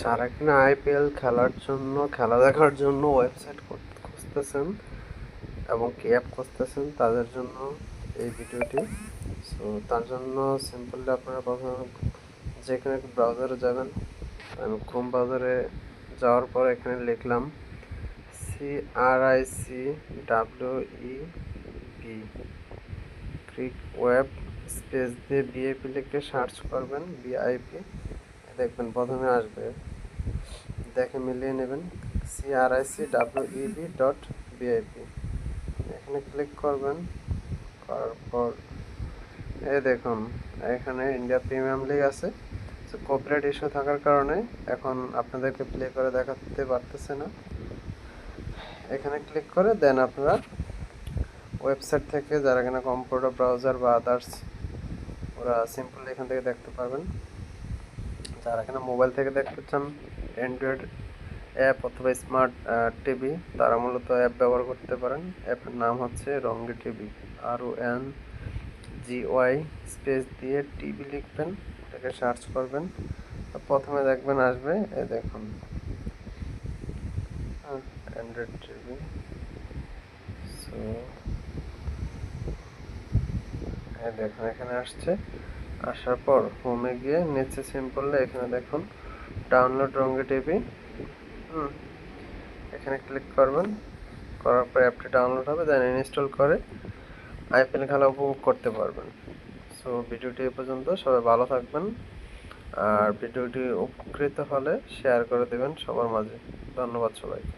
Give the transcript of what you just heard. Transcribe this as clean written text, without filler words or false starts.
যারা কিনা আইপিএল খেলার জন্য খেলা দেখার জন্য ওয়েবসাইট খুঁজতেছেন এবং কি অ্যাপ খুঁজতেছেন তাদের জন্য এই ভিডিওটি। সো তার জন্য সিম্পলি আপনারা প্রথমে যেখানে ব্রাউজারে যাবেন, আমি ক্রোম ব্রাউজারে যাওয়ার পর এখানে লিখলাম CRICWEB ক্রিক ওয়েব স্পেস দিয়ে বিআইপি লিখে সার্চ করবেন। বিআইপি দেখবেন প্রথমে আসবে, দেখে মিলিয়ে নেবেন CRICWEB.BIP। এখানে ক্লিক করবেন, করার পর এই দেখুন এখানে ইন্ডিয়া প্রিমিয়াম লিগ আছে। কপিরাইট ইস্যু থাকার কারণে এখন আপনাদেরকে প্লে করে দেখাতে পারতেছে না। এখানে ক্লিক করে দেন আপনারা ওয়েবসাইট থেকে যারা কিনা কম্পিউটার ব্রাউজার বা আদার্স ওরা সিম্পলি এখান থেকে দেখতে পারবেন। যারা কিনা মোবাইল থেকে দেখতে চান, অ্যান্ড্রয়েড অ্যাপ অথবা স্মার্ট টিভি, তারা মূলত অ্যাপ ব্যবহার করতে পারেন। অ্যাপের নাম হচ্ছে রঙ্গি টিভি, RONGY স্পেস দিয়ে টিভি লিখবেন, এটাকে সার্চ করবেন। প্রথমে দেখবেন আসবে, এই দেখুন অ্যান্ড্রয়েড টিভি। সো এই দেখুন এখানে আসছে, আসার পর হোমে গিয়ে নিচে সিম্পলি এখানে দেখুন ডাউনলোড রঙ্গি টিভি। এখানে ক্লিক করবেন, করার পর অ্যাপটি ডাউনলোড হবে, দেন ইনস্টল করে আইপিএল খেলা উপভোগ করতে পারবেন। সো ভিডিওটি এ পর্যন্ত, সবাই ভালো থাকবেন, আর ভিডিওটি উপকৃত হলে শেয়ার করে দেবেন সবার মাঝে। ধন্যবাদ সবাইকে।